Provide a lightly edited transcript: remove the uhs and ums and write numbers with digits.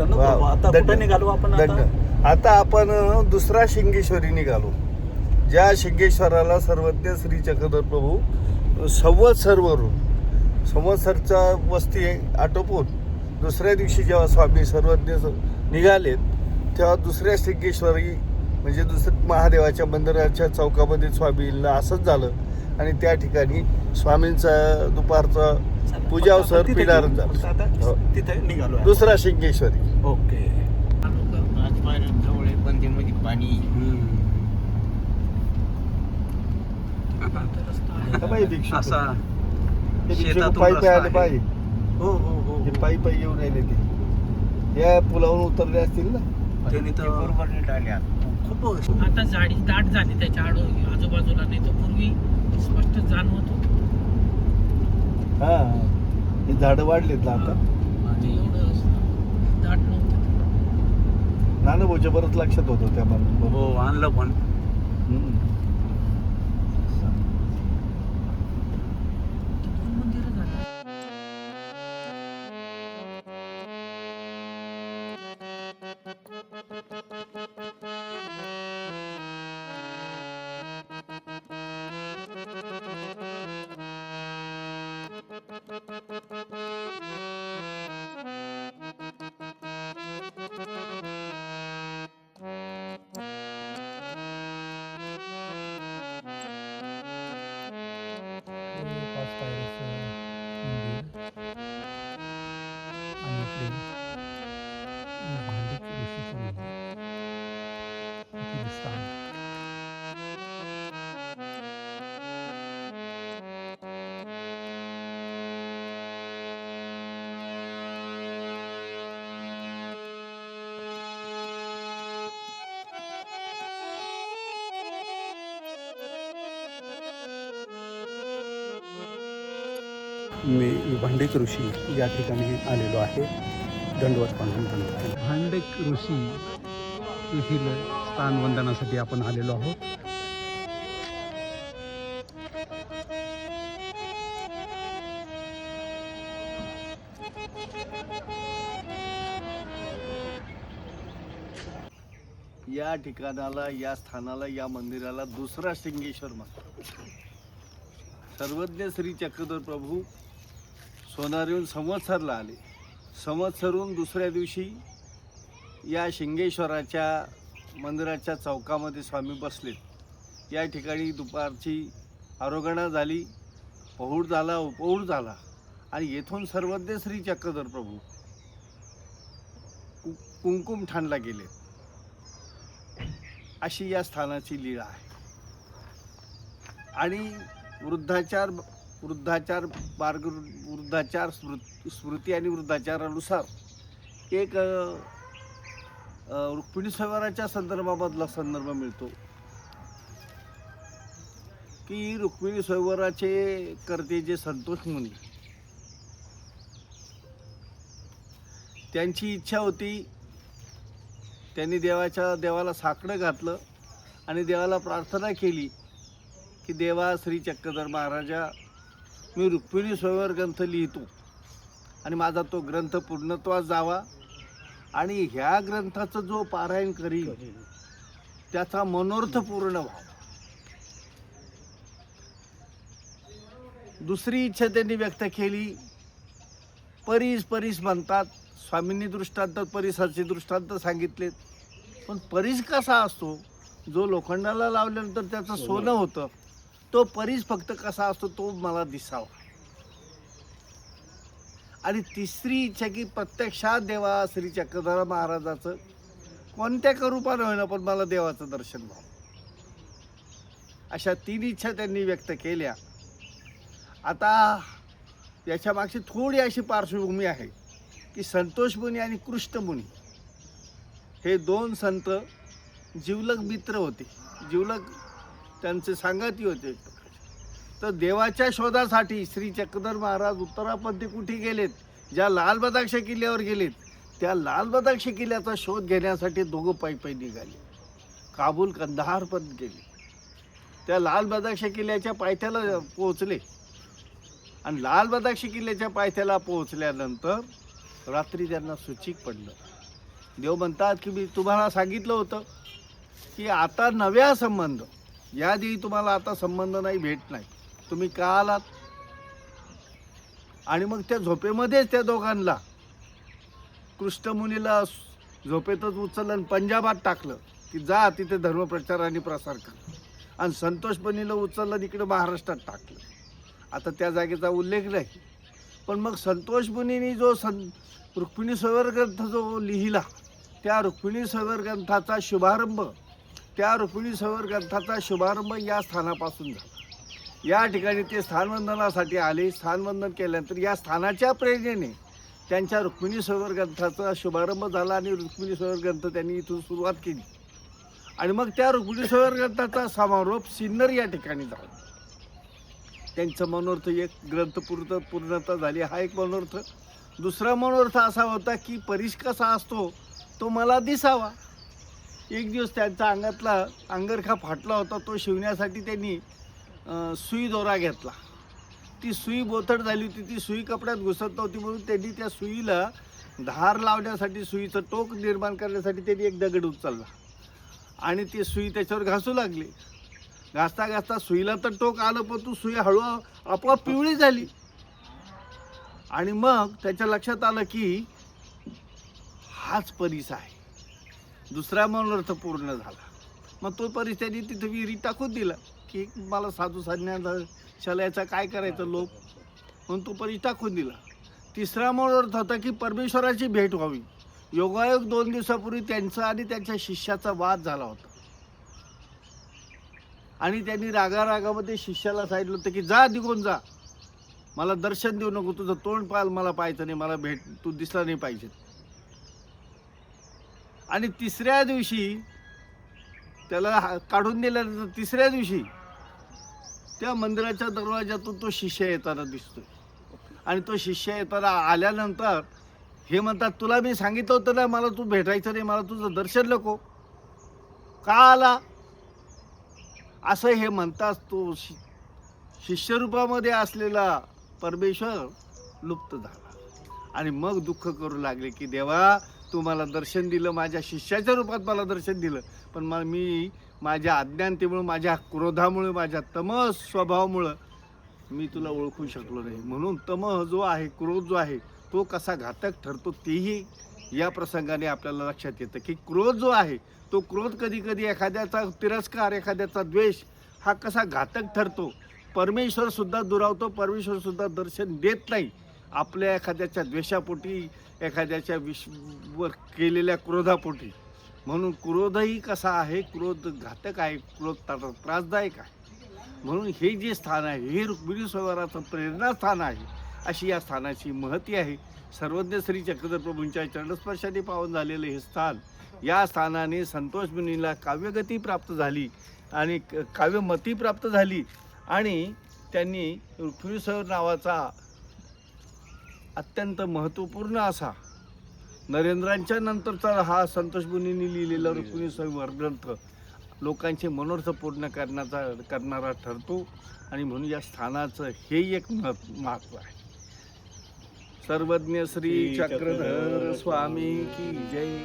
आता कुठे निघालो आपण आता आपण दुसरा शिंगेश्वरी निघालो. ज्या शिंगेश्वराला सर्वज्ञ श्री चक्रधर प्रभू संवत्सरच्या वस्ती आटोपून दुसऱ्या दिवशी जेव्हा स्वामी सर्वज्ञ निघालेत तेव्हा दुसऱ्या शिंगेश्वरी म्हणजे दुसऱ्या महादेवाच्या मंदिराच्या चौकामध्ये स्वामींना असंच झालं आणि त्या ठिकाणी स्वामींचा दुपारचा पूजावसर पिढारण झालं. तिथे निघालो दुसरा शिंगेश्वरी. ओके. जवळ बंदीमध्ये पाणी असा पायी आले पाहिजे. हो हो हो पायी येऊन राहिले ते या पुलावरून उतरले असतील ना. त्यांनी तर बरोबर नीट आल्या. खूप आता झाडी दाट झाली त्याच्या आजूबाजूला, नाही तर पूर्वी स्पष्ट जाणवत होत. हा हे झाडं वाढलेत ना आता. आणि एवढं दाट नव्हतं. नाना भाऊच्या बरंच लक्षात होतं त्या पण. हो आणलं पण दोन मंदिरं झाली. मी भांडेक ऋषी या ठिकाणी आलेलो आहे. दंडवत पांडुरंग भांडेक ऋषी येथील स्थानवंदनासाठी आपण आलेलो आहोत. या ठिकाणाला, या स्थानाला, या मंदिराला दुसरा शिंगेश्वर म्हणतात. सर्वज्ञ श्री चक्रधर प्रभू सोनारीहून संवत्सरला आले. संवत्सरून दुसऱ्या दिवशी या शिंगेश्वराच्या मंदिराच्या चौकामध्ये स्वामी बसलेत. या ठिकाणी दुपारची आरोगणा झाली, पहुड झाला, उपहूड झाला आणि येथून सर्वज्ञ श्री चक्रधर प्रभू कुंकुम ठाणला गेले. अशी या स्थानाची लीळा आहे. आणि वृद्धाचार स्मृती आणि वृद्धाचारानुसार एक रुक्मिणी स्वयंवराच्या संदर्भामधला संदर्भ मिळतो की रुक्मिणी स्वयंवराचे करते जे संतोष मुनी, त्यांची इच्छा होती, त्यांनी देवाला साकडं घातलं आणि देवाला प्रार्थना केली की देवा श्री चक्रधर महाराजा, मी रुक्मिणी स्वयंवर ग्रंथ लिहितो आणि माझा तो ग्रंथ पूर्णत्वास जावा आणि ह्या ग्रंथाचं जो पारायण करील त्याचा मनोर्थ पूर्ण व्हावा. दुसरी इच्छा त्यांनी व्यक्त केली. परीस म्हणतात. स्वामींनी दृष्टांत परिसाचे दृष्टांत सांगितलेत. पण परीस कसा असतो? जो लोखंडाला लावल्यानंतर त्याचं सोनं होतं, तो परीस फक्त कसा असतो तो मला दिसावा. आणि तिसरी इच्छा की प्रत्यक्षात देवा श्री चक्रधर महाराजाचं कोणत्या रूपाने होईना पण मला देवाचं दर्शन व्हावं. अशा तीन इच्छा त्यांनी व्यक्त केल्या. आता याच्या मागची थोडी अशी पार्श्वभूमी आहे की संतोष मुनी आणि कृष्ण मुनी हे दोन संत जिवलग मित्र होते. जिवलग त्यांचे सांगाती होते. तर देवाच्या शोधासाठी श्री चक्रधर महाराज उत्तरापंथी कुठे गेलेत? ज्या लाल बदाक्ष किल्ल्यावर गेलेत त्या लाल बदाक्ष किल्ल्याचा शोध घेण्यासाठी दोघं पायी निघाले. काबूल कंदाहार पण गेले. त्या लाल बदाक्ष किल्ल्याच्या पायथ्याला पोहोचले आणि लाल बदाक्ष किल्ल्याच्या पायथ्याला पोहोचल्यानंतर रात्री त्यांना सूचिक पडलं देव म्हणतात की मी तुम्हाला सांगितलं होतं की आता नव्या संबंध, याआधी तुम्हाला आता संबंध नाही, भेट नाही, तुम्ही का आलात? आणि मग त्या झोपेमध्येच त्या दोघांना, कृष्णमुनीला झोपेतच उचललं आणि पंजाबात टाकलं की जा तिथे धर्मप्रचार आणि प्रसार कर, आणि संतोषपणीला उचललं आणि इकडे महाराष्ट्रात टाकलं. आता त्या जागेचा उल्लेख नाही, पण मग संतोषमुनींनी जो रुक्मिणी स्वयंवर ग्रंथ जो लिहिला, त्या रुक्मिणी स्वयंवर ग्रंथाचा शुभारंभ या स्थानापासून झाला. या ठिकाणी ते स्थानवंदनासाठी आले. स्थानवंदन केल्यानंतर या स्थानाच्या प्रेरणेने त्यांच्या रुक्मिणी स्वयंवर ग्रंथाचा शुभारंभ झाला आणि रुक्मिणी स्वयंवर ग्रंथ त्यांनी इथून सुरुवात केली. आणि मग त्या रुक्मिणी स्वयंवर ग्रंथाचा समारोप सिन्नर या ठिकाणी झाला. त्यांचं मनोर्थ एक ग्रंथ पूर्णता झाली, हा एक मनोर्थ. दुसरा मनोर्थ असा होता की परीश कसा असतो तो मला दिसावा. एक दिवस त्यांचा अंगातला अंगरखा फाटला होता, तो शिवण्यासाठी त्यांनी सुई दोरा घेतला. ती सुई बोथट झाली होती, ती सुई कपड्यात घुसत नव्हती, म्हणून त्यांनी त्या सुईला धार लावण्यासाठी, सुईचं टोक निर्माण करण्यासाठी त्यांनी एक दगड उचलला आणि ती सुई त्याच्यावर घासू लागली. घासता घासता सुईला तर टोक आलं, पण तू सुई हळू आपोआप पिवळी झाली. आणि मग त्याच्या लक्षात आलं की हाच परीस आहे. दुसरा मनोर्थ पूर्ण झाला. मग तो परीस त्यांनी तिथे विहिरीत टाकून दिला की मला साधू संन्यासा शल्याचा काय करायचं लोक, म्हणून तो परीस टाकून दिला. तिसरा मनोर्थ होता की परमेश्वराची भेट व्हावी. योगायोग 2 दिवसापूर्वी त्यांचा आणि त्यांच्या शिष्याचा वाद झाला होता आणि त्यांनी रागारागामध्ये शिष्याला सांगितलं होतं की जा, निघून जा, मला दर्शन देऊ नको, तुझं तोंड पाहाल मला पाहायचं नाही, मला भेट तू दिसला नाही पाहिजे. आणि तिसऱ्या दिवशी त्याला काढून दिल्यानंतर तिसऱ्या दिवशी त्या मंदिराच्या दरवाजातून तो शिष्य येताना दिसतोय. आणि तो शिष्य येताना आल्यानंतर हे म्हणतात, तुला मी सांगितलं होतं ना मला तू भेटायचं नाही, मला तुझं दर्शन नको, का आला असं हे म्हणतात. तो शिष्यरूपामध्ये असलेला परमेश्वर लुप्त झाला आणि मग दुःख करू लागले की देवा, तू मला दर्शन दिलं, माझ्या शिष्याच्या रूपात मला दर्शन दिलं, पण मी माझ्या अज्ञानतेमुळे, माझ्या क्रोधामुळे, माझ्या तमस स्वभावामुळं मी तुला ओळखू शकलो नाही. म्हणून तमह जो आहे, क्रोध जो आहे, तो कसा घातक ठरतो तेही या प्रसंगाने आपल्याला लक्षात येतं की क्रोध जो आहे, तो क्रोध कधी कधी एखाद्याचा तिरस्कार, एखाद्याचा द्वेष हा कसा घातक ठरतो. परमेश्वरसुद्धा दुरावतो, परमेश्वरसुद्धा दर्शन देत नाही आपल्या एखाद्याच्या द्वेषापोटी, एखाद्याच्या वर केलेल्या क्रोधापोटी. म्हणून क्रोधही कसा आहे, क्रोध घातक आहे, क्रोध त्रासदायक आहे. म्हणून हे जे स्थान आहे हे रुक्मिणी स्वयंवराचं प्रेरणास्थान आहे, अशी या स्थानाची महती आहे. सर्वज्ञ श्री चक्रधर प्रभूंच्या चरणस्पर्शाने पावन झालेलं हे स्थान, या स्थानाने संतोष मुनीला काव्यगती प्राप्त झाली आणि काव्यमती प्राप्त झाली आणि त्यांनी रुक्मिणी स्वयंवर नावाचा अत्यंत महत्त्वपूर्ण असा नरेंद्रांच्या नंतरचा हा संतोष मुनींनी लिहिलेला रुक्मिणी स्वयंवर ग्रंथ लोकांचे मनोर्थ पूर्ण करणारा ठरतो. आणि म्हणून या स्थानाचं हे एक महत्त्व आहे. सर्वज्ञ श्री चक्रधर स्वामी की जय.